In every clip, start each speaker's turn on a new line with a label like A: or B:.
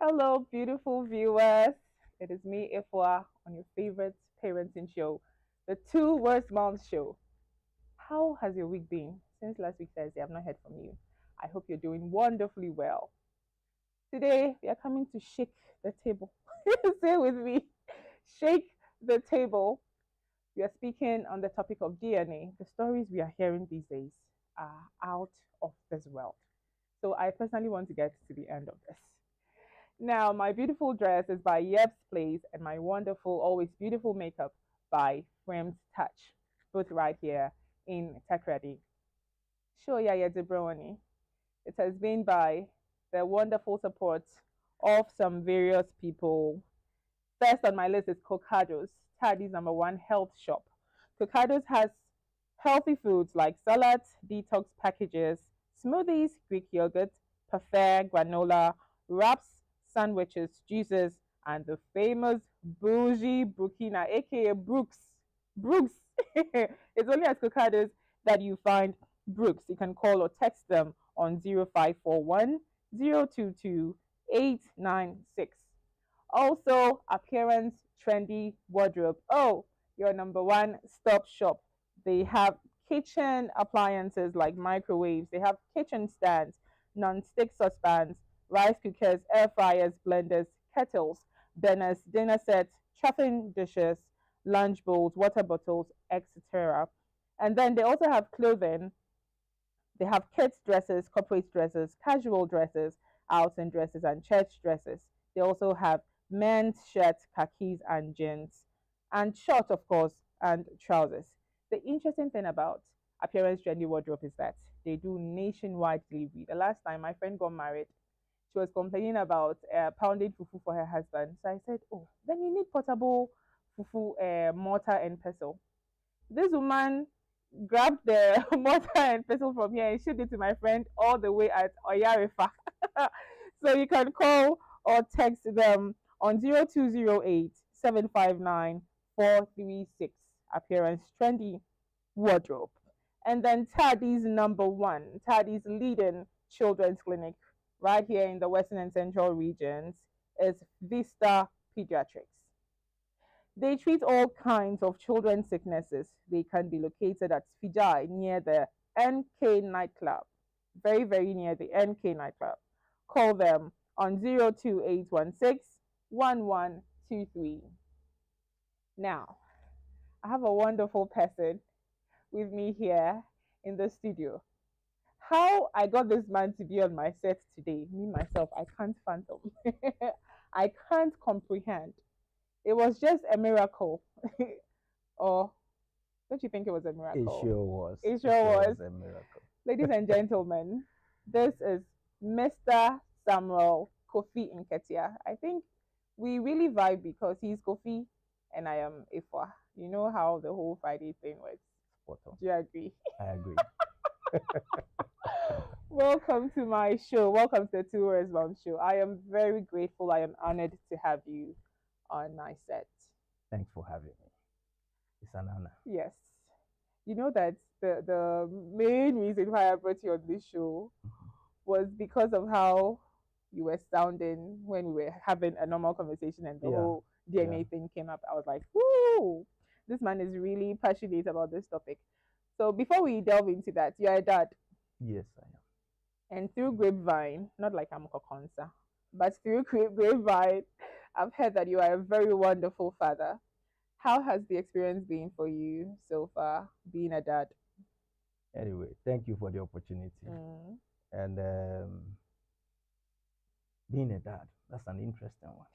A: Hello, beautiful viewers. It is me, Ifwa, on your favorite parenting show, the Two Worst Moms Show. How has your week been? Since last week Thursday, I've not heard from you. I hope you're doing wonderfully well. Today, we are coming to shake the table. Say with me, shake the table. We are speaking on the topic of DNA. The stories we are hearing these days are out of this world. So I personally want to get to the end of this. Now, my beautiful dress is by Yep's Place, and my wonderful, always beautiful makeup by Framed Touch, both right here in Tech Ready. Show Yaya Debroni. It has been by the wonderful support of some various people. First on my list is Cocados, Taddy's number one health shop. Cocados has healthy foods like salads, detox packages, smoothies, Greek yogurt, parfait, granola, wraps, sandwiches, juices, and the famous bougie Burkina, aka Brooks. Brooks. It's only at Cocados that you find Brooks. You can call or text them on 0541 022 896. Also, appearance, trendy wardrobe. Oh, your number one stop shop. They have kitchen appliances like microwaves. They have kitchen stands, non-stick saucepans, rice cookers, air fryers, blenders, kettles, burners, dinner sets, chafing dishes, lunch bowls, water bottles, etc. And then they also have clothing. They have kids dresses, corporate dresses, casual dresses, outing dresses, and church dresses. They also have men's shirts, khakis, and jeans, and shorts, of course, and trousers. The interesting thing about Appearance Trendy Wardrobe is that they do nationwide delivery. The last time my friend got married, she was complaining about pounding fufu for her husband. So I said, "Oh, then you need portable fufu mortar and pestle." This woman grabbed the mortar and pestle from here and shipped it to my friend all the way at Oyarifa. So you can call or text them on 0208 759 436. Appearance Trendy Wardrobe. And then Taddy's number one, Taddy's leading children's clinic right here in the Western and Central regions is Vista Pediatrics. They treat all kinds of children's sicknesses. They can be located at Fijai near the NK nightclub, very, very near the NK nightclub. Call them on 02816 1123. Now, I have a wonderful person with me here in the studio. How I got this man to be on my set today, me myself, I can't fathom. I can't comprehend. It was just a miracle. Or don't you think it was a
B: It
A: miracle?
B: sure was.
A: It sure was.
B: A miracle.
A: Ladies and gentlemen, this is Mr. Samuel Kofi Nketsiah. I think we really vibe because he's Kofi and I am Ifwa. You know how the whole Friday thing works.
B: Spot on.
A: Do you agree?
B: I agree.
A: Welcome to my show. Welcome to the Two Words Mom Show. I am very grateful. I am honored to have you on my set.
B: Thanks for having me. It's an honor.
A: Yes. You know that the main reason why I brought you on this show was because of how you were sounding when we were having a normal conversation and the
B: Yeah.
A: whole DNA thing came up. I was like, whoo, this man is really passionate about this topic. So before we delve into that, you're a dad.
B: Yes, I am.
A: And through grapevine, not like I'm Kokonsa, but through grapevine, I've heard that you are a very wonderful father. How has the experience been for you so far, being a dad?
B: Anyway, thank you for the opportunity. And being a dad, that's an interesting one.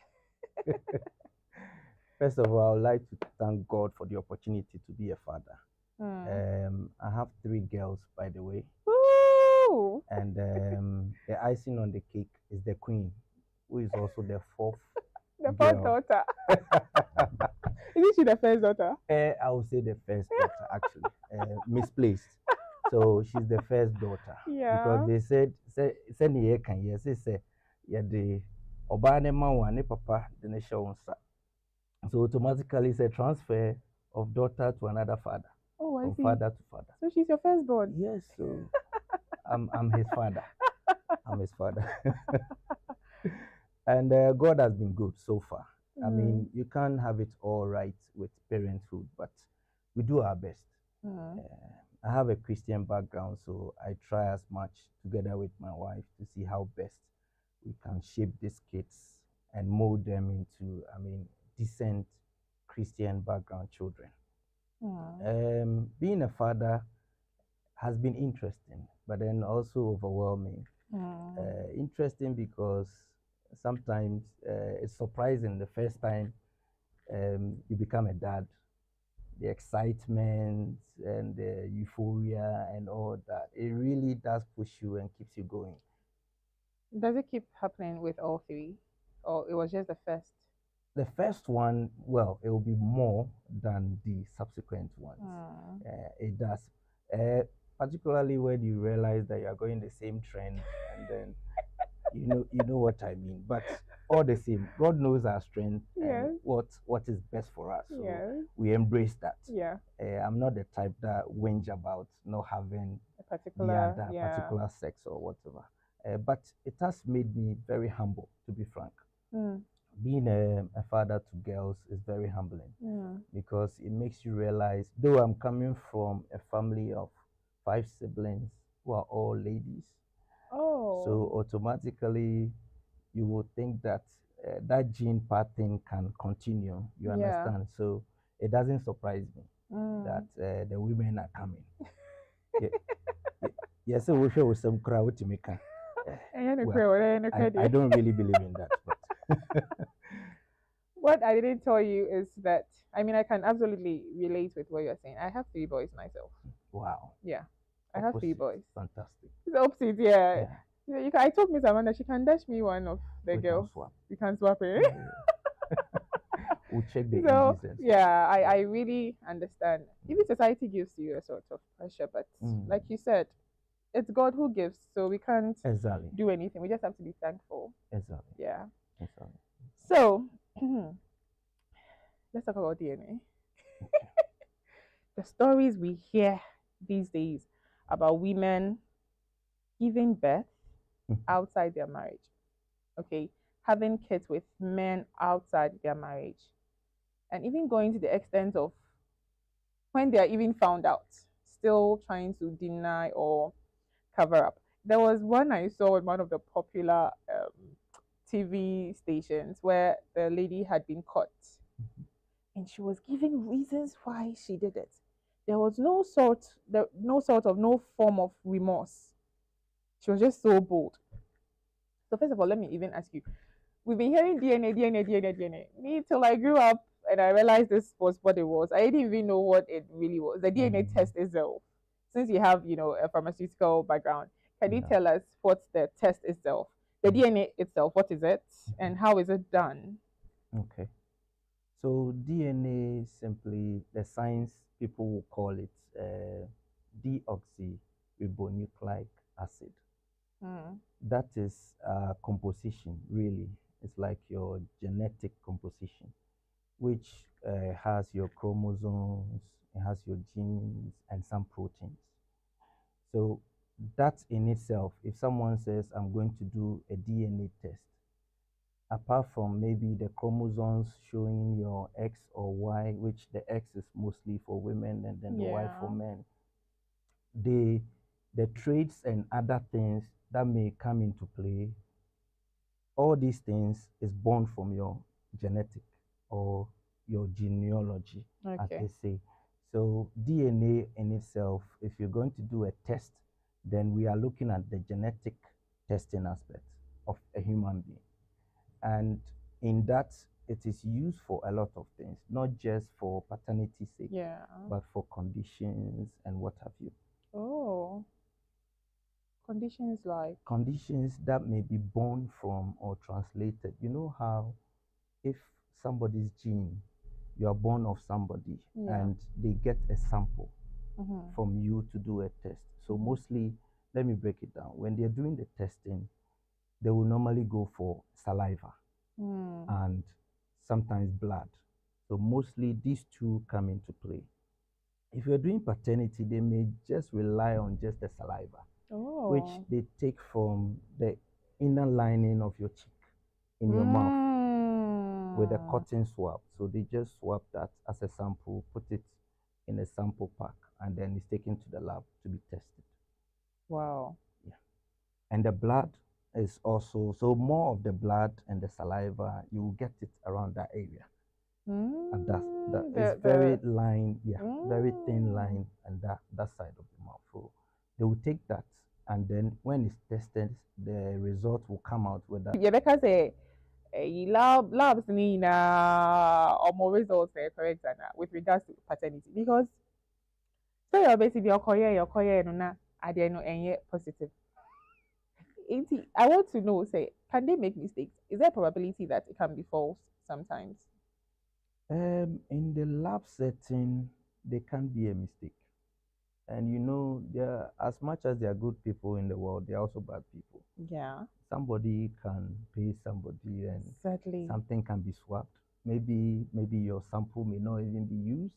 B: First of all, I would like to thank God for the opportunity to be a father. I have 3 girls, by the way.
A: Woo!
B: And the icing on the cake is the queen, who is also the 4th.
A: The first daughter. Isn't she the first daughter?
B: I would say the first daughter, actually. Misplaced. So she's the first daughter.
A: Yeah.
B: Because they said the can yes, they say yeah the Obane Mawane Papa the show. So automatically it's a transfer of daughter to another father.
A: Oh, I
B: from
A: see.
B: Father to father.
A: So she's your firstborn?
B: Yes, so I'm his father. I'm his father. And God has been good so far. I
A: Mm.
B: mean, you can't have it all right with parenthood, but we do our best.
A: Mm.
B: I have a Christian background, so I try as much together with my wife to see how best we can shape these kids and mold them into, I mean, decent Christian background children.
A: Mm.
B: Being a father has been interesting, but then also overwhelming.
A: Mm.
B: Interesting because sometimes it's surprising the first time you become a dad, the excitement and the euphoria and all that. It really does push you and keeps you going.
A: Does it keep happening with all three, or it was just the first?
B: The first one, well, it will be more than the subsequent ones.
A: Mm.
B: It does. Uh, Particularly when you realize that you are going the same trend, and then you know what I mean. But all the same, God knows our strength and
A: Yes.
B: what is best for us. So
A: Yes.
B: we embrace that.
A: Yeah.
B: I'm not the type that whinge about not having
A: A
B: the
A: particular.
B: other
A: Yeah.
B: particular sex or whatever. But it has made me very humble, to be frank.
A: Mm.
B: Being a father to girls is very humbling
A: Mm.
B: because it makes you realize, though I'm coming from a family of 5 siblings who are all ladies, so
A: Oh.
B: automatically you would think that that gene pattern can continue. You
A: Yeah.
B: understand? So it doesn't surprise me that
A: Mm.
B: the women are coming. Ye- Yes, so we show some crowd to make.
A: And
B: Well, I don't really believe in that, but
A: what I didn't tell you is that I mean I can absolutely relate with what you're saying. I have three boys myself.
B: wow,
A: Yeah, I have three
B: opposite,
A: boys.
B: fantastic.
A: It's opposite. Yeah,
B: Yeah,
A: I told Miss Amanda she can dash me one of the
B: we can
A: girls.
B: swap.
A: We can swap it.
B: We'll check the
A: So
B: ages and stuff.
A: yeah,
B: Yeah.
A: I really understand. Even society gives you a sort of pressure, but
B: Mm,
A: like you said, it's God who gives, so we can't
B: exactly,
A: do anything. We just have to be thankful.
B: exactly,
A: Yeah.
B: exactly.
A: So let's talk about DNA.
B: Okay.
A: The stories we hear these days about women giving birth
B: Mhm.
A: outside their marriage, okay, having kids with men outside their marriage, and even going to the extent of when they are even found out, still trying to deny or cover up. There was one I saw in one of the popular TV stations where the lady had been caught and she was giving reasons why she did it. There was no form of remorse. She was just so bold. So first of all, let me even ask you: we've been hearing DNA, DNA, DNA, DNA. Me till I grew up and I realized this was what it was. I didn't even know what it really was. The DNA
B: Mm,
A: test itself. Since you have, a pharmaceutical background, can you
B: yeah.
A: tell us what the test itself, the
B: Mm,
A: DNA itself, what is it,
B: mhm.
A: and how is it done?
B: Okay. So DNA simply the science people will call it deoxyribonucleic acid.
A: Mm.
B: That is composition, really. It's like your genetic composition, which has your chromosomes, it has your genes, and some proteins. So that in itself, if someone says, I'm going to do a DNA test, apart from maybe the chromosomes showing your X or Y, which the X is mostly for women and then the Y for
A: Yeah.
B: men, the the traits and other things that may come into play, all these things is born from your genetic or your genealogy, as
A: Okay.
B: they say. So DNA in itself, if you're going to do a test, then we are looking at the genetic testing aspect of a human being. And in that, it is used for a lot of things, not just for paternity sake,
A: Yeah.
B: but for conditions and what have you.
A: Oh, conditions like.
B: Conditions that may be born from or translated. You know how if somebody's gene, you are born of somebody
A: Yeah.
B: and they get a sample
A: Mm-hmm.
B: from you to do a test. So
A: Mm-hmm.
B: mostly, let me break it down. When they're doing the testing, they will normally go for saliva
A: Mm.
B: and sometimes blood. So mostly these two come into play. If you're doing paternity, they may just rely on just the saliva, which
A: Oh.
B: they take from the inner lining of your cheek. in your mouth with a
A: Mm.
B: cotton swab. So they just swab that as a sample, put it in a sample pack, and then it's taken to the lab to be tested.
A: Wow.
B: Yeah. And the blood is also, so more of the blood and the saliva, you will get it around that area. And that
A: Mm.
B: is very line, yeah, very thin
A: Mm.
B: line, and that side of the mouth. So they will take that, and then when it's tested, the result will come out whether.
A: Yeah, because labs need or more results correct and with regards to paternity because so you're basically your career no na at the end and positive. I want to know, say, can they make mistakes? Is there a probability that it can be false sometimes?
B: In the lab setting, there can be a mistake. And there, as much as there are good people in the world, there are also bad people.
A: Yeah,
B: Somebody can pay somebody, and
A: exactly.
B: something can be swapped. Maybe your sample may not even be used,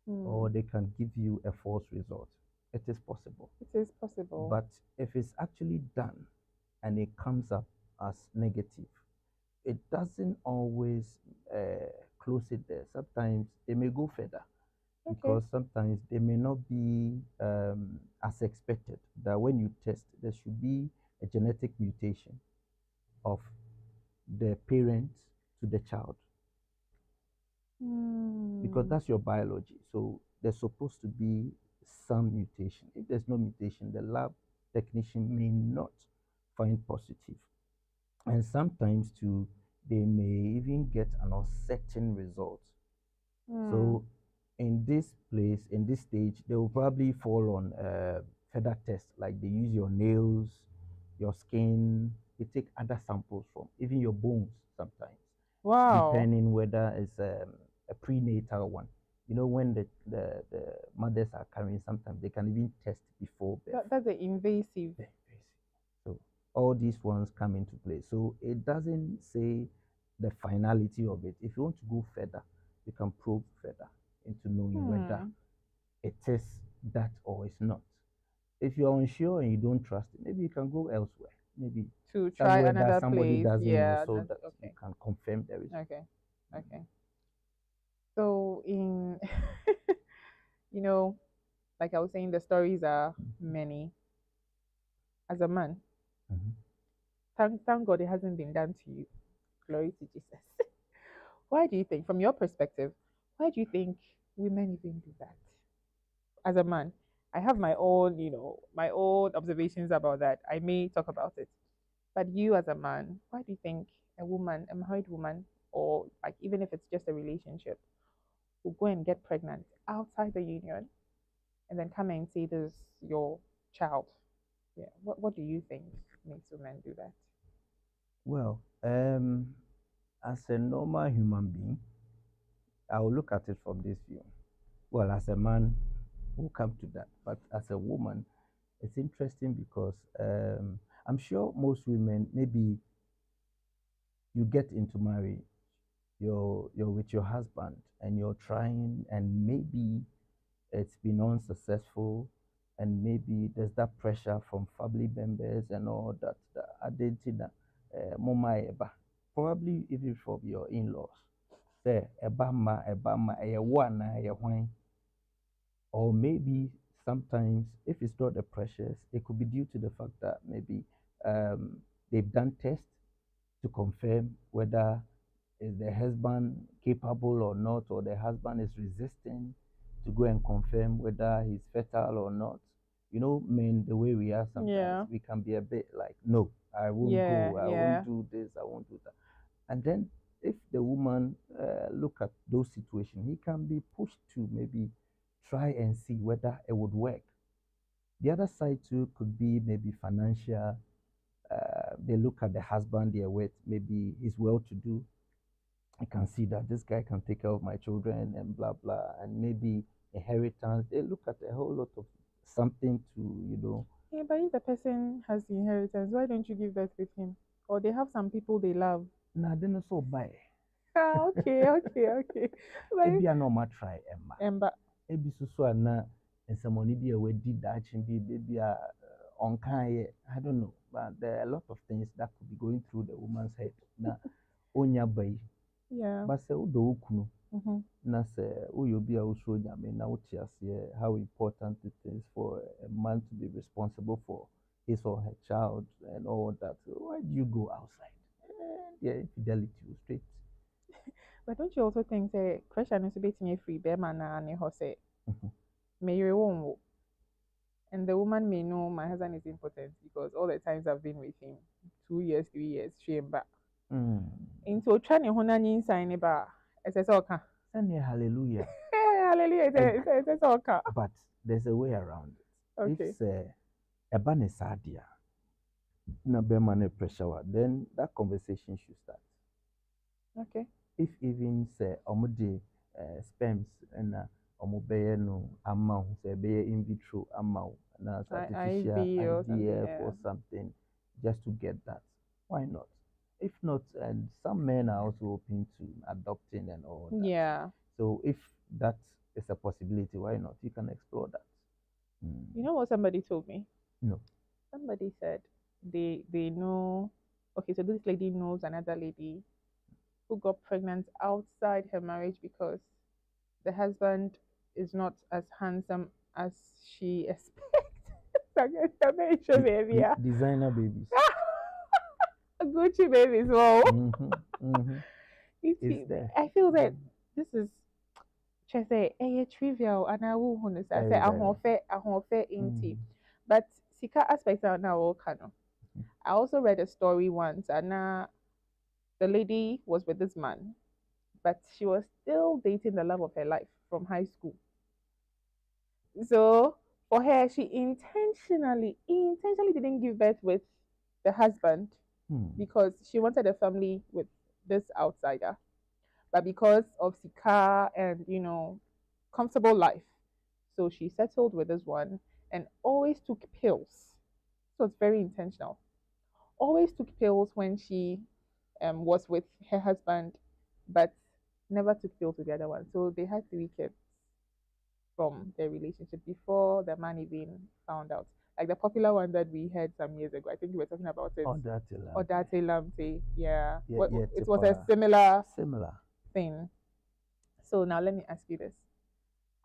A: Hmm.
B: or they can give you a false result. It is possible.
A: It is possible.
B: But if it's actually done and it comes up as negative, it doesn't always close it there. Sometimes they may go further
A: Okay.
B: because sometimes they may not be as expected. That when you test, there should be a genetic mutation of the parent to the child because
A: Hmm.
B: that's your biology. So there's supposed to be some mutation. If there's no mutation, the lab technician may not find positive. And sometimes too, they may even get an uncertain result.
A: Hmm.
B: So in this place, in this stage, they will probably fall on further tests, like they use your nails, your skin, they take other samples from even your bones sometimes,
A: Wow.
B: depending whether it's a prenatal one. When the mothers are carrying, sometimes they can even test before birth.
A: That's an invasive.
B: Very, very sick. So all these ones come into play. So it doesn't say the finality of it. If you want to go further, you can probe further into knowing whether
A: Hmm.
B: it is that or it's not. If you're unsure and you don't trust it, maybe you can go elsewhere. Maybe
A: To try
B: somewhere that
A: another
B: somebody
A: place.
B: doesn't know,
A: Yeah.
B: so that you
A: Okay.
B: can confirm the result.
A: Okay. Okay. So in you know, like I was saying, the stories are many. As a man,
B: Mhm.
A: thank God it hasn't been done to you. Glory to Jesus. Why do you think, from your perspective, why do you think women even do that? As a man, I have my own, my own observations about that. I may talk about it. But you as a man, why do you think a woman, a married woman, or like even if it's just a relationship, will go and get pregnant outside the union and then come and say this your child? Yeah. What do you think makes women do that?
B: Well, as a normal human being, I will look at it from this view. Well, as a man, we'll come to that. But as a woman, it's interesting because I'm sure most women, maybe you get into marriage, you're with your husband and you're trying, and maybe it's been unsuccessful, and maybe there's that pressure from family members and all that. The identity that mama eba, probably even from your in-laws. Say eba ma one or maybe sometimes if it's not the pressures, it could be due to the fact that maybe um, they've done tests to confirm whether is the husband capable or not, or the husband is resisting to go and confirm whether he's fertile or not. Men, the way we are sometimes,
A: Yeah.
B: we can be a bit like, no, I won't
A: Yeah.
B: go, I won't
A: Yeah.
B: do this, I won't do that. And then if the woman look at those situations, he can be pushed to maybe try and see whether it would work. The other side too could be maybe financial. They look at the husband they're with, maybe he's well to do. I can see that this guy can take care of my children and blah blah, and maybe inheritance. They look at a whole lot of something to.
A: Yeah, but if the person has the inheritance, why don't you give birth with him? Or they have some people they love.
B: Nah, they not so buy.
A: Ah, okay, okay, okay. But
B: Ebi a normal try Emma.
A: Emba,
B: Ebi so na nsɛmɔni bi a wadi daakye bi baby a ɔnkaeɛ. I don't know, but there are a lot of things that could be going through the woman's head. Now, onya bai
A: Yeah.
B: but sɛ wodɔ wo kunu
A: Mm-hmm.
B: na sɛ woyɛ obi a wosuro nyame na wote aseɛ how important it is for a man to be responsible for his or her child and all that. So why do you go outside? Yeah, infidelity will straight.
A: But don't you also think that Christian is a bit me free bear na ne ho say
B: Mhm.
A: may you won't, and the woman may know my husband is important because all the times I've been with him, 2 years, 3 years, shame back.
B: Mm.
A: Into trying to hona ni sign ba as a soka.
B: Send a hallelujah.
A: Hallelujah, it's a soka.
B: But there's a way around it.
A: Okay.
B: If say a ban is sadia, na bema ne pressure, then that conversation should start.
A: Okay.
B: If even say omudi sperms and omobeye no amount, say be in vitro amount, na artificial
A: IV or something.
B: IVF or something, just to get that, why not? If not, and some men are also open to adopting and all that.
A: Yeah.
B: So if that is a possibility, why not? You can explore that.
A: You know what somebody told me?
B: No.
A: Somebody said they know. Okay, so this lady knows another lady who got pregnant outside her marriage because the husband is not as handsome as she expects. Baby, yeah.
B: Designer babies.
A: Gucci babies, well.
B: It's there.
A: I feel that this is just a trivial and I will say
B: Very,
A: I
B: very.
A: won't fair into. But Sika aspect are now all kind of. I also read a story once and the lady was with this man, but she was still dating the love of her life from high school. So for her, she intentionally didn't give birth with the husband because she wanted a family with this outsider. But because of Sika and comfortable life, so she settled with this one and always took pills. So it's very intentional. Always took pills when she was with her husband, but never took pills with the other one. So they had 3 kids from their relationship before the man even found out. Like the popular one that we heard some years ago. I think we were talking about it. Odate Lamte. Yeah. It was a
B: similar
A: thing. So now let me ask you this.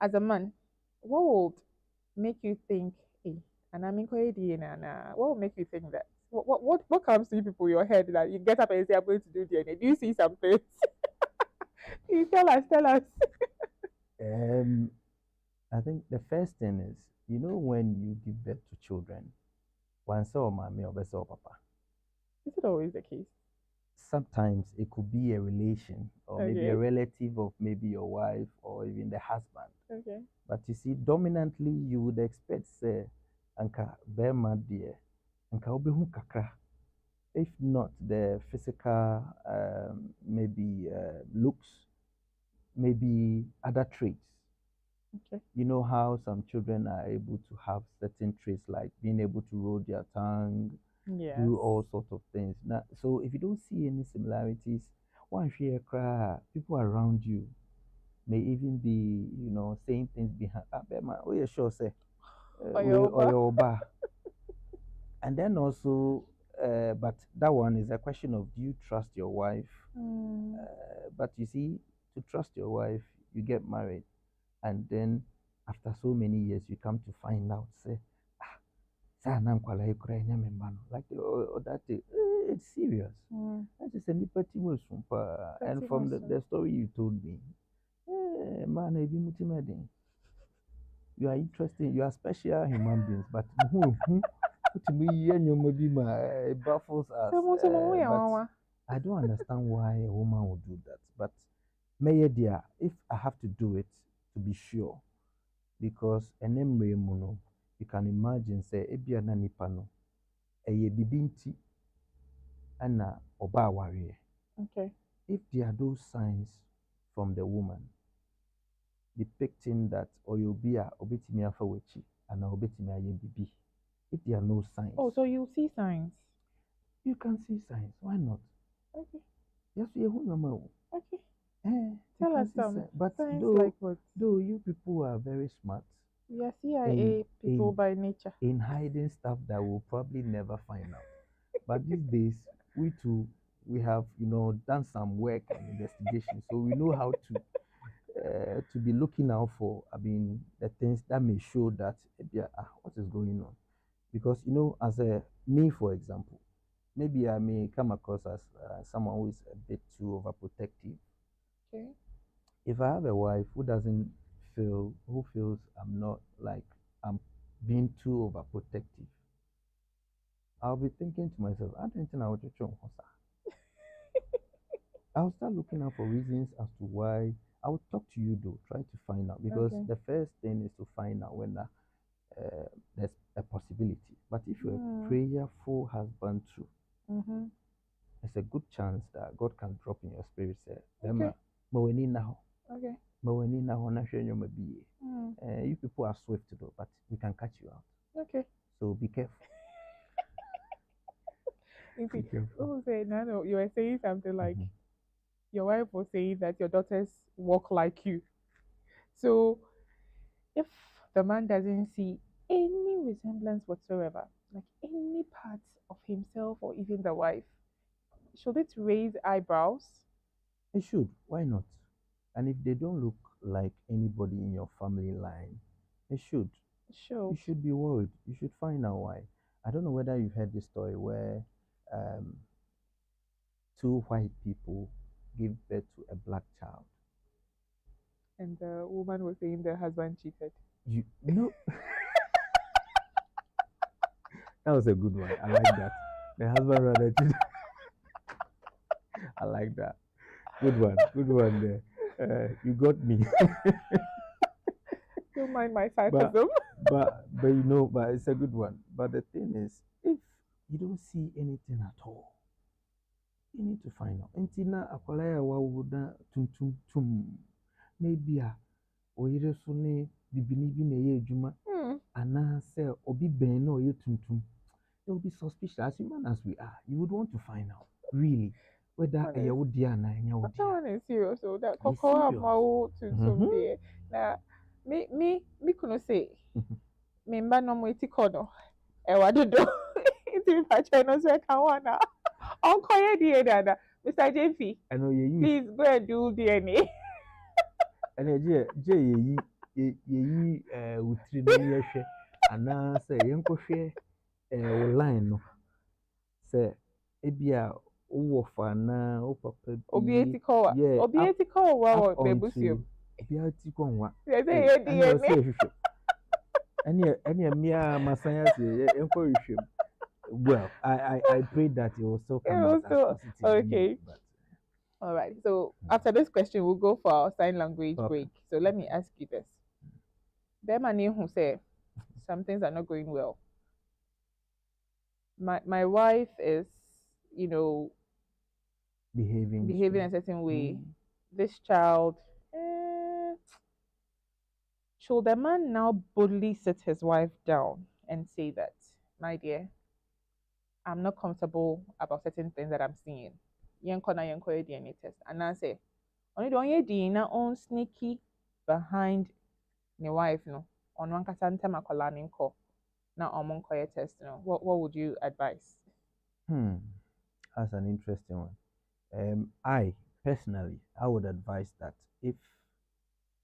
A: As a man, what would make you think, hey, and I'm in DNA, what would make you think that? What comes to you people in your head that you get up and say I'm going to do DNA? Do you see something? You tell us.
B: I think the first thing is, when you give birth to children, one saw mommy or saw papa.
A: Is it always the case?
B: Sometimes it could be a relation or maybe a relative of maybe your wife or even the husband.
A: Okay.
B: But you see, dominantly you would expect say anka bema dear, anka obehu kakra. If not the physical maybe looks, maybe other traits.
A: Okay.
B: You know how some children are able to have certain traits like being able to roll their tongue, do all sorts of things. Now, so if you don't see any similarities, one share cry, people around you may even be, saying things behind. Oh, yeah, sure, say, or your bar. And then also, but that one is a question of do you trust your wife? But you see, to trust your wife, you get married, and then after so many years, you come to find out, say, like that it's serious. That is a liberty. And from the story you told me, man, you are interesting, you are special human beings, but to me, it baffles us. But I don't understand why a woman would do that. But may dear, if I have to do it, to be sure, because an emremuno, you can imagine say ebia na nipa no eye bibi nti ana oba aware.
A: Okay.
B: If there are those signs from the woman depicting that oyobia obetimi afa wechi and obetimi aye bibi, if there are no signs.
A: Oh, so you see signs.
B: You can see signs. Why not?
A: Okay.
B: Yes, you
A: Okay.
B: Tell
A: us some.
B: But
A: signs
B: though,
A: like what?
B: Though you people are very smart.
A: We are CIA people by nature.
B: In hiding stuff that we'll probably never find out. But these days, we too, we have, done some work and investigation, so we know how to be looking out for, the things that may show that, what is going on. Because, as a me, for example, maybe I may come across as someone who is a bit too overprotective.
A: Okay.
B: If I have a wife who feels I'm not like I'm being too overprotective, I'll be thinking to myself, I don't think I would I'll start looking out for reasons as to why. I will talk to you though, try to find out, because
A: Okay.
B: the first thing is to find out whether there's a possibility. But if you're a
A: Mm.
B: prayerful husband too,
A: Mm-hmm.
B: there's a good chance that God can drop in your spirit, say,
A: Okay.
B: Emma, maweni now,
A: Okay.
B: maweni now, na hwɛ nneɛma bi yie."
A: Mm.
B: You people are swift though, but we can catch you out.
A: Okay.
B: So be careful.
A: You
B: Be
A: see,
B: careful.
A: who say no, you were saying something like
B: Mhm.
A: your wife was saying that your daughters walk like you. So if the man doesn't see any resemblance whatsoever, like any part of himself or even the wife, should it raise eyebrows?
B: It should. Why not? And if they don't look like anybody in your family line, it should. You
A: Should.
B: should be worried. You should find out why. I don't know whether you've heard this story where um, two white people give birth to a black child.
A: And the woman was saying the husband cheated.
B: You know, that was a good one. I like that. The husband rather cheated. I like that. Good one. Good one there. You got me.
A: Don't mind my
B: but
A: sarcasm.
B: but it's a good one. But the thing is, if you don't see anything at all, you need to find out. Nti na akwalaa a wawo na tuntum tum na ebi a oyere so ne bibini bi na ɛyɛ adwuma
A: Hmm.
B: anaasɛ obi bɛn na ɔyɛ tuntum. It will be suspicious. As human as we are, you would want to find out really whether ɛyɛ wo deɛ anaa ɛnyɛ wo
A: That
B: deɛ.
A: one is serious. So that
B: It's
A: cocoa
B: serious.
A: mau to some
B: Mhm.
A: day. Now, me kuno say me mba no mo eti kono. E wado do. Iti mi pa chano so e kan wana. Uncle ye DNA. Mr. JP,
B: Ɛna yɛyi
A: please go and do DNA.
B: ɛna gye yɛyi wo tiri no ne yɛhwɛ anaasɛ yɛnkɔhwɛ wo line no sɛ ebi a wowɔ fa anaa wo papa bi
A: Obi eti kowa.
B: yeah
A: Obi eti kowa wa
B: up
A: bebusio.
B: onto obiara ti kɔ nwa
A: They say ye
B: ɛne ɔsɛ
A: DNA.
B: ɛhwehwɛ ɛne mmea masan ase yɛnkɔ hwehwɛ mu. Well, I pray that it will still
A: It
B: come
A: was
B: out as
A: so
B: positive
A: okay.
B: anyway, but
A: All right. So after this question, we'll go for our sign language
B: okay.
A: break. So let me ask you this. Them and who say some things are not going well. My wife is, you know,
B: behaving
A: behaving a certain way. This child, should the man now boldly sit his wife down and say that, my dear, I'm not comfortable about certain things that I'm seeing. Yenko na yenko ye DNA test. And I say, only don't ye DNA on sneaky behind the wife no. On one kasanta makola ninko na omon koye test no. What would you advise?
B: That's an interesting one. I personally, I would advise that if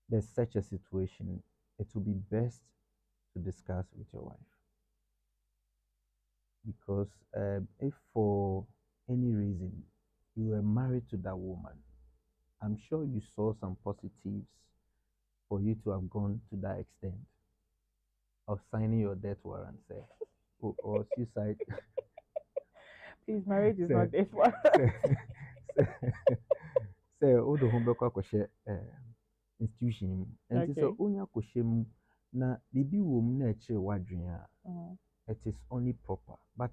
B: there's such a situation, it would be best to discuss with your wife. Because if for any reason you were married to that woman, I'm sure you saw some positives for you to have gone to that extent of signing your death warrant, say, or suicide.
A: Please, marriage is
B: say,
A: not this one.
B: say, oh, the home institution mu. Nti sɛ
A: Okay.
B: wonya kɔhyɛ mu na biribi wɔ mu na ɛkyerɛ w'adwene a, it is only proper. But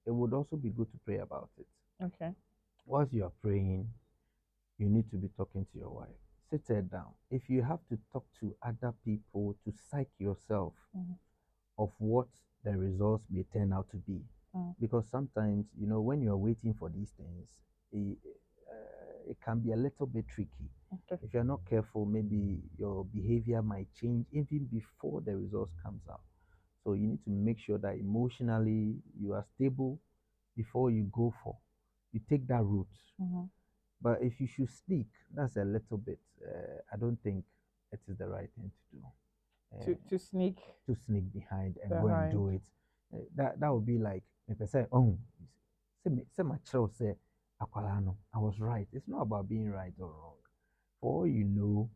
B: it would also be good to pray about it.
A: Okay.
B: Whilst you are praying, you need to be talking to your wife. Sit her down. If you have to talk to other people to psych yourself of what the results may turn out to be, because sometimes, when you're waiting for these things, it can be a little bit tricky.
A: Okay.
B: If you're not careful, maybe your behavior might change even before the results comes out. So you need to make sure that emotionally you are stable before you go for, you take that route.
A: Mm-hmm.
B: But if you should sneak, that's a little bit. I don't think it is the right thing to do.
A: To sneak
B: To sneak behind and go and
A: behind.
B: do it. That would be like if I say, oh, say my child say, Aqualano, I was right. It's not about being right or wrong. For all you know,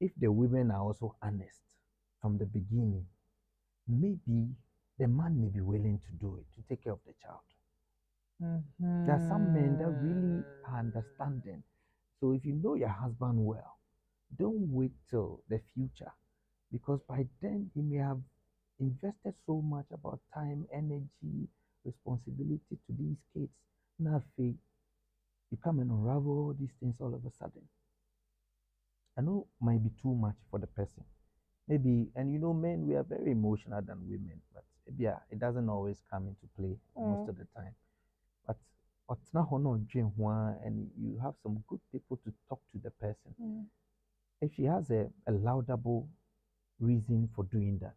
B: if the women are also honest from the beginning, maybe the man may be willing to do it to take care of the child. There are some men that really are understanding. So if you know your husband well, don't wait till the future because by then he may have invested so much about time, energy, responsibility to these kids. Now, you come and unravel all these things all of a sudden. I know it might be too much for the person. Maybe, and you know, men, we are very emotional than women, but yeah, it doesn't always come into play most of the time. But what's not and you have some good people to talk to the person. If she has a laudable reason for doing that,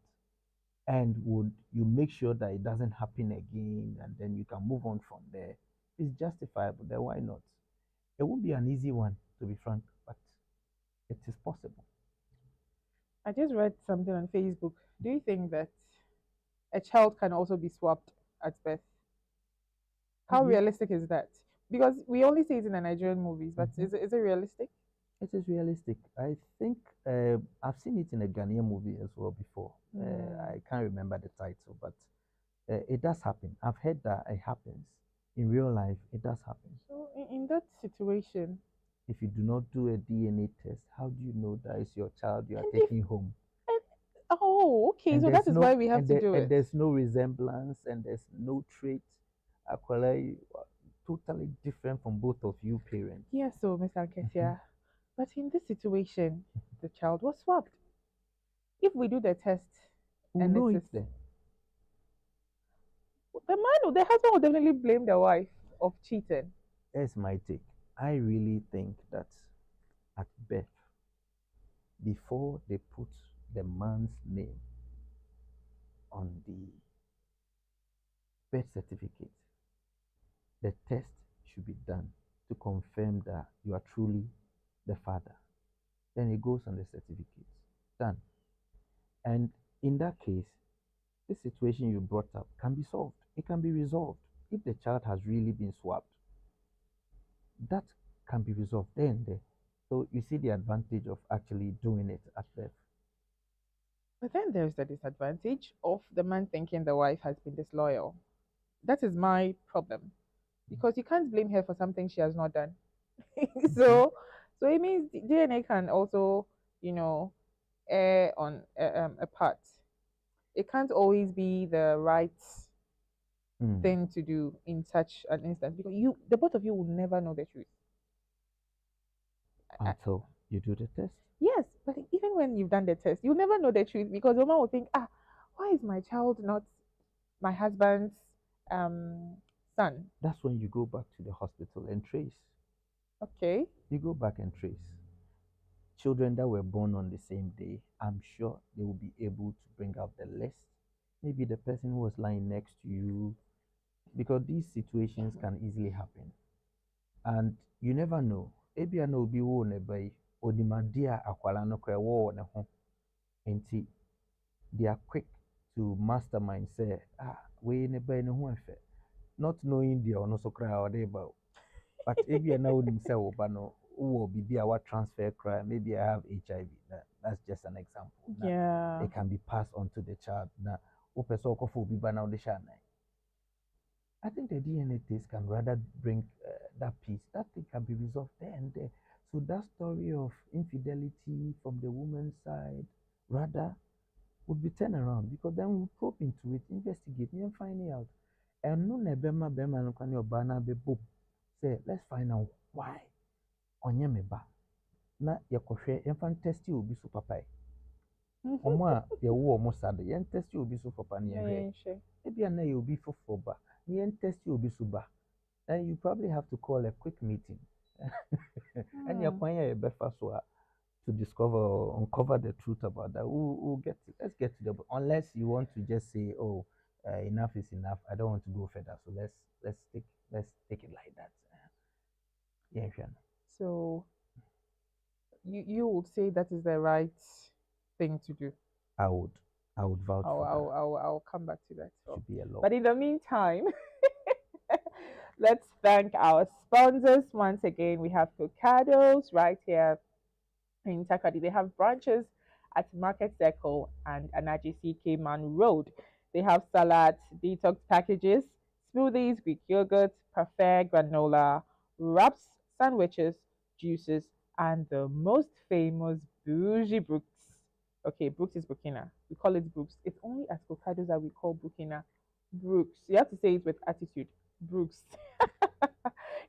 B: and would you make sure that it doesn't happen again, and then you can move on from there, it's justifiable. Then why not? It won't be an easy one, to be frank, but it is possible.
A: I just read something on Facebook. Do you think that a child can also be swapped at birth?
B: Oh
A: How
B: yeah.
A: realistic is that? Because we only see it in the Nigerian movies, but
B: Mhm.
A: is it realistic?
B: It is realistic. I think I've seen it in a Ghanaian movie as well before. I can't remember the title, but it does happen. I've heard that it happens in real life. It does happen.
A: So in that situation,
B: If you do not do a DNA test, how do you know that it's your child you are
A: and if
B: taking home?
A: and, oh, okay,
B: And
A: so that
B: there's
A: is why
B: no
A: we have to do
B: and
A: it.
B: there's no resemblance and there's no trait. Actually, totally different from both of you parents.
A: Yes, so Mr.
B: Mhm.
A: Nketsiah, but in this situation, the child was swapped. If we do the test
B: Who
A: and it
B: know it
A: is
B: then?
A: the husband will definitely blame the wife of cheating.
B: That's my take. I really think that at birth, before they put the man's name on the birth certificate, the test should be done to confirm that you are truly the father. Then it goes on the certificate. Done. And in that case, this situation you brought up can be solved. It can be resolved. If the child has really been swapped, that can be resolved there and there. So you see the advantage of actually doing it at birth.
A: But then there's the disadvantage of the man thinking the wife has been disloyal. That is my problem because you can't blame her for something she has not done.
B: Mhm.
A: so, so it means DNA can also, you know, err on a part. It can't always be the right
B: Mm.
A: thing to do in such an instance because the both of you will never know the truth.
B: Until you do the test.
A: Yes, but even when you've done the test, you'll never know the truth because the woman will think, why is my child not my husband's um son?
B: That's when you go back to the hospital and trace.
A: Okay.
B: You go back and trace. Children that were born on the same day, I'm sure they will be able to bring out the list. Maybe the person who was lying next to you, because these situations can easily happen. And you never know. Ebi na obi wo ne ba yi, onimade a akwala no kra wo ne ho. Enti they are quick to mastermind say, we ne ba ne ho efe. Not knowing the ono so kra o dey ba. But ebi na onim say wo ba no wo bibi a wa transfer cry. Maybe I have HIV. That's just an example. Now,
A: Yeah.
B: it can be passed on to the child. Now, o person ko fo biba na o de sha. I think the DNA test can rather bring that peace. That thing can be resolved there and there. So that story of infidelity from the woman's side rather would be turned around because then we probe into it, investigate, and find it out. And no nebema bema no kwani obana be boom. Say, let's find out why onye meba. Na yakohwe yemfa test obi so papa. Omo a ye wo omo sade, yen test obi so papa ne yehwe.
A: Yeah, sure.
B: Ebia na ye obi fofo ba. Yen test obi so ba. Then you probably have to call a quick meeting. And you're to discover or uncover the truth about that. We'll get to, let's get to the unless you want to just say, oh, enough is enough. I don't want to go further. So let's take it like that. yɛnhwɛ no.
A: So you would say that is the right thing to do.
B: I would I would vouch
A: I'll
B: for that.
A: I'll I'll, I'll come back to that. So,
B: Should be a law.
A: but in the meantime, let's thank our sponsors once again. We have Focados right here in Takadi. They have branches at Market Circle and Anaji CK Man Road. They have salads, detox packages, smoothies, Greek yogurt, parfait, granola, wraps, sandwiches, juices, and the most famous bougie Brooks. Okay, Brooks is Burkina. We call it Brooks. It's only at Focados that we call Burkina Brooks. You have to say it with attitude. Brooks.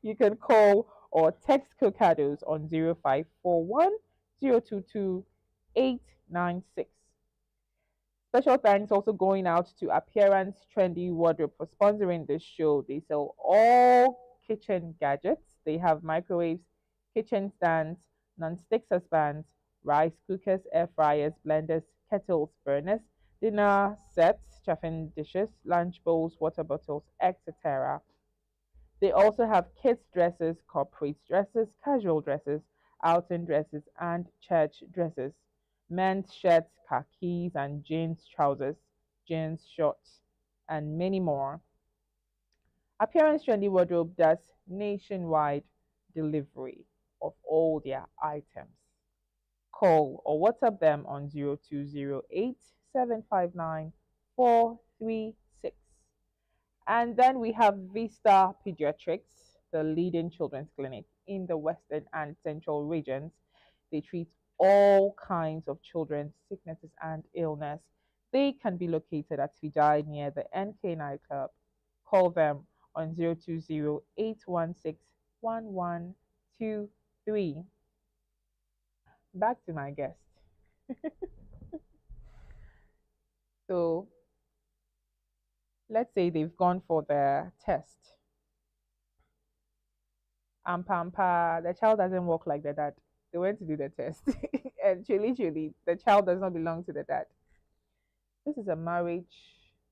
A: You can call or text Cocados on 0541 022 896. Special thanks also going out to Appearance Trendy Wardrobe for sponsoring this show. They sell all kitchen gadgets. They have microwaves, kitchen stands, non-stick saucepans, rice cookers, air fryers, blenders, kettles, burners, dinner sets, chafing dishes, lunch bowls, water bottles, etc. They also have kids' dresses, corporate dresses, casual dresses, outing dresses, and church dresses, men's shirts, khakis, and jeans trousers, jeans shorts, and many more. Appearance Trendy Wardrobe does nationwide delivery of all their items. Call or WhatsApp them on 0208 759 436. And then we have Vista Pediatrics, the leading children's clinic in the Western and Central regions. They treat all kinds of children's sicknesses and illness. They can be located at Fijai near the NK nightclub. Call them on 020 816 1123. Back to my guest. So let's say they've gone for the test. Pampa, the child doesn't walk like the dad. They went to do the test. And truly, the child does not belong to the dad. This is a marriage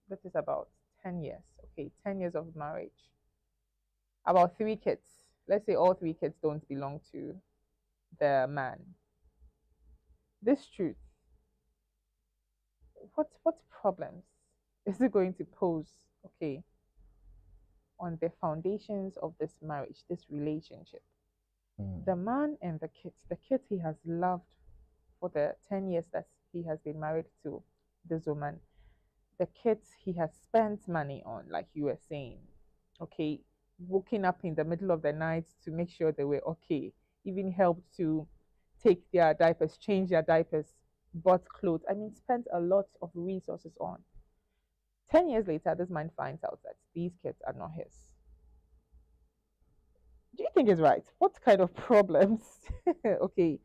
A: that is about 10 years. Okay, 10 years of marriage. About three kids. Let's say all three kids don't belong to the man. This truth, what problems is it going to pose, okay, on the foundations of this marriage, this relationship?
B: Mm.
A: The man and the kids he has loved for the 10 years that he has been married to this woman, the kids he has spent money on, like you were saying, okay, waking up in the middle of the night to make sure they were okay, even helped to take their diapers, change their diapers, bought clothes. I mean, spent a lot of resources on. 10 years later, this man finds out that these kids are not his. Do you think it's right? What kind of problems, okay,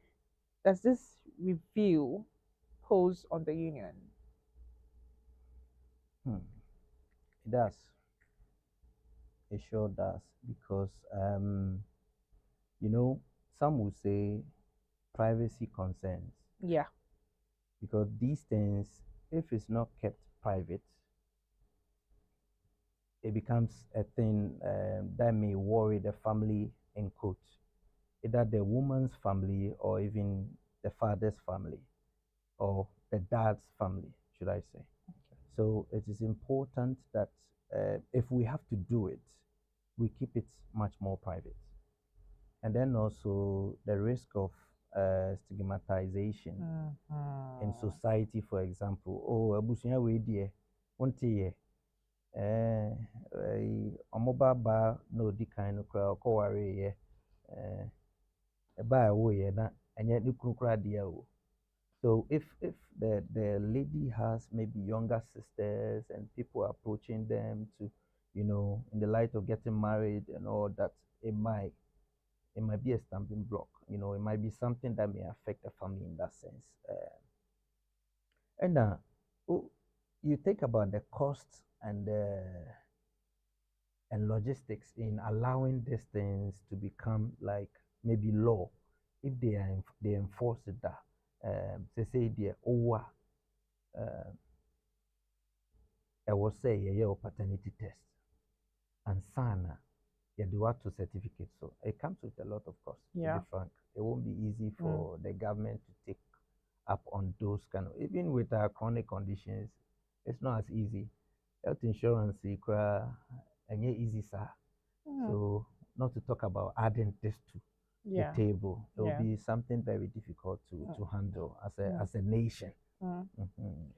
A: does this reveal pose on the union?
B: Hmm. It does. It sure does because you know some will say privacy concerns
A: Yeah.
B: because these things, if it's not kept private, it becomes a thing that may worry the family in quotes, either the woman's family or even the father's family or the dad's family, should I say. So it is important that if we have to do it, we keep it much more private. And then also the risk of stigmatization in
A: Mhm.
B: society, for example. Oh, abusua we deɛ wonte yɛ ɔmo ba na odi kan no koraa ɔkɔware yɛ ɛbaa ɛwo yɛ na ɛnyɛ ne kunu koraa deɛ o. So if the lady has maybe younger sisters and people approaching them to, in the light of getting married and all that, it might be a stumbling block. It might be something that may affect the family in that sense. And you think about the costs and logistics in allowing these things to become like maybe law if they enforce it that they say the over I was say yeah paternity test and sana yeah, the what to certificate. So it comes with a lot of cost, to be
A: Yeah.
B: frank. It won't be easy
A: Mm.
B: for the government to take up on those kind of, even with our chronic conditions, it's not as easy. Health insurance, and easy, sir.
A: Mm.
B: So not to talk about adding this to the
A: Yeah.
B: table, it will
A: Yeah.
B: be something very difficult to
A: Mm.
B: handle
A: Mm.
B: as a nation.
A: Mm.
B: Mhm.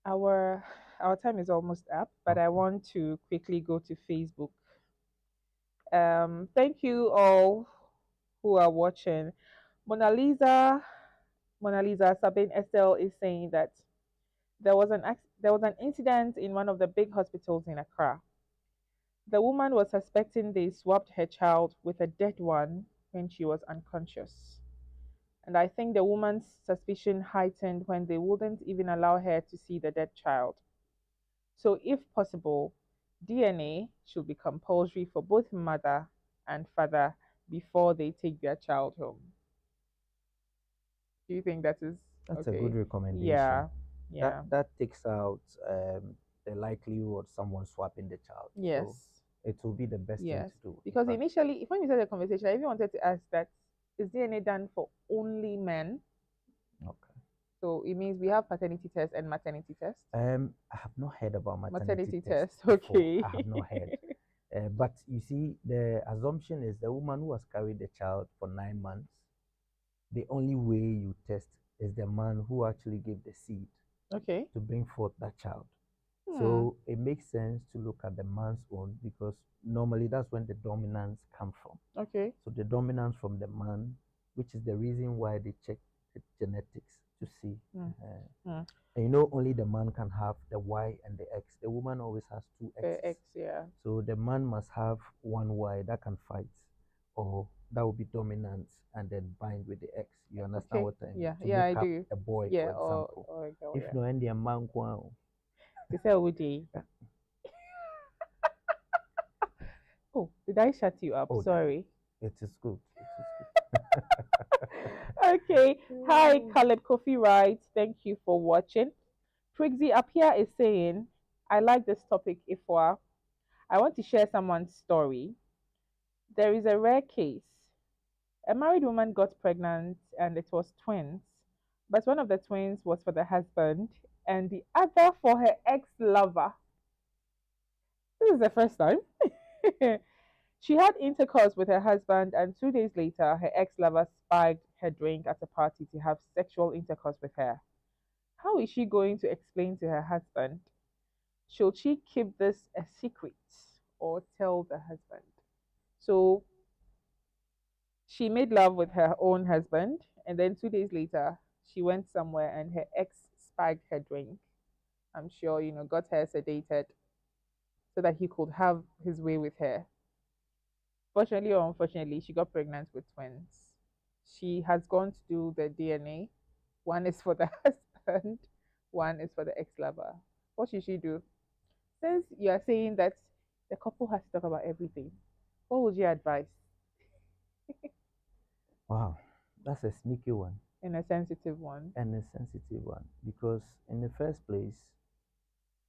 A: Our our time is almost up, but I
B: Okay.
A: want to quickly go to Facebook. Thank you all who are watching. Mona Lisa, Mona Lisa Sabine Estelle is saying that there was an incident in one of the big hospitals in Accra. The woman was suspecting they swapped her child with a dead one when she was unconscious. And I think the woman's suspicion heightened when they wouldn't even allow her to see the dead child. So, if possible, DNA should be compulsory for both mother and father before they take their child home. Do you think that is
B: That's a good
A: okay?
B: recommendation.
A: Yeah,
B: That
A: yeah,
B: that takes out the likelihood of someone swapping the child. So
A: yes,
B: it will be the best thing
A: yes.
B: to do, in
A: Because
B: fact.
A: initially, when we started the conversation, I even wanted to ask that is DNA done for only men?
B: Okay.
A: So it means we have paternity test and maternity test.
B: I have not heard about maternity
A: Maternity
B: test
A: test,
B: before.
A: okay.
B: I have not heard. But you see, the assumption is the woman who has carried the child for 9 months, the only way you test is the man who actually gave the seed
A: Okay.
B: to bring forth that child.
A: Hmm.
B: So it makes sense to look at the man's own because normally that's when the dominance comes from.
A: Okay.
B: So the dominance from the man, which is the reason why they check the genetics to see.
A: Hmm. Hmm.
B: And you know, only the man can have the Y and the X. The woman always has two
A: The
B: X's.
A: X, yeah.
B: So the man must have one Y that can fight, or that will be dominant and then bind with the X. You understand
A: Okay.
B: what I mean?
A: Yeah,
B: To
A: yeah,
B: make
A: I
B: up
A: do.
B: a boy,
A: Yeah,
B: for example.
A: or a girl,
B: If
A: yeah.
B: no, any man, wow.
A: They say Odi. Oh, did I shut you up?
B: Oh,
A: Sorry.
B: it is good. It is
A: Okay. Hi,
B: good.
A: Caleb Kofi writes. Thank you for watching. Trixie Apia is saying, I like this topic, Ifwa. I want to share someone's story. There is a rare case. A married woman got pregnant and it was twins, but one of the twins was for the husband and the other for her ex lover. This is the first time. She had intercourse with her husband, and 2 days later, her ex lover spiked her drink at a party to have sexual intercourse with her. How is she going to explain to her husband? Should she keep this a secret or tell the husband? So she made love with her own husband, and then 2 days later, she went somewhere and her ex spiked her drink. I'm sure, got her sedated so that he could have his way with her. Fortunately or unfortunately, she got pregnant with twins. She has gone to do the DNA. One is for the husband, one is for the ex lover. What should she do? Since you are saying that the couple has to talk about everything, what would you advise
B: Wow, that's a sneaky one
A: in a sensitive one?
B: and a sensitive one because, in the first place,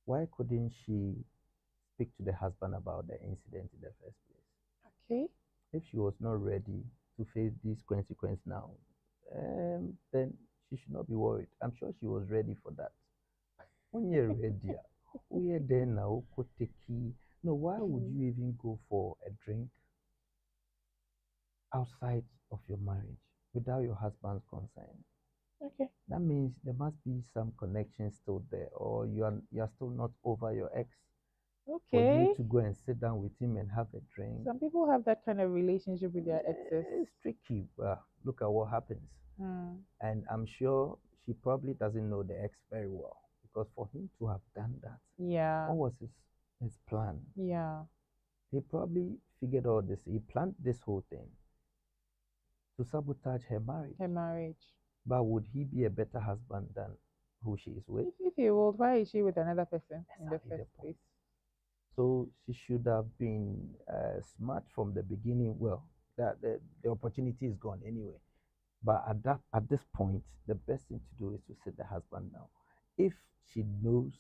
B: why couldn't she speak to the husband about the incident in the first place?
A: Okay.
B: If she was not ready to face this consequence now, then she should not be worried. I'm sure she was ready for that. When you're ready, we then now could take key. No, why would
A: Mm.
B: you even go for a drink outside of your marriage without your husband's consent?
A: Okay.
B: That means there must be some connection still there, or you are still not over your ex for you
A: Okay.
B: to go and sit down with him and have a drink.
A: Some people have that kind of relationship with their exes.
B: It's tricky. Look at what happens.
A: Mm.
B: And I'm sure she probably doesn't know the ex very well because for him to have done that,
A: Yeah.
B: what was his plan?
A: Yeah.
B: He probably figured out this. He planned this whole thing to sabotage her marriage.
A: Her marriage.
B: But would he be a better husband than who she is with?
A: If he would, why is she with another person in the
B: Exactly the
A: first
B: point.
A: place?
B: So she should have been smart from the beginning. Well, that the opportunity is gone anyway. But at this point, the best thing to do is to sit the husband down. If she knows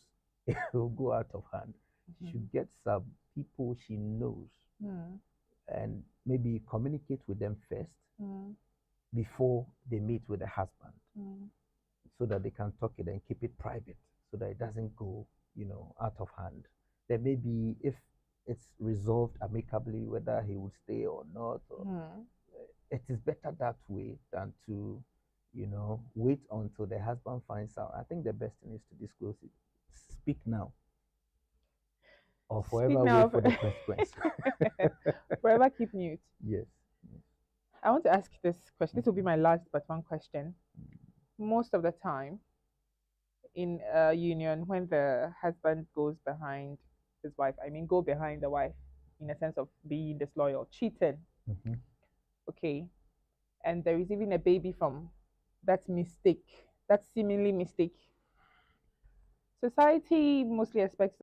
B: it will go out of hand, she
A: Mm.
B: should get some people she knows
A: Mm.
B: and maybe communicate with them first before they meet with the husband, so that they can talk it and keep it private, so that it doesn't go, out of hand. Then maybe if it's resolved amicably, whether he would stay or not, or it is better that way than to, wait until the husband finds out. I think the best thing is to disclose it. Speak now, or
A: Speak
B: forever
A: now.
B: wait for the consequence.
A: Forever keep mute.
B: Yes.
A: I want to ask this question. This will be my last but one question. Most of the time in a union, when the husband goes behind his wife, I mean, go behind the wife in a sense of being disloyal, cheating, okay, and there is even a baby from that mistake, that seemingly mistake. Society mostly expects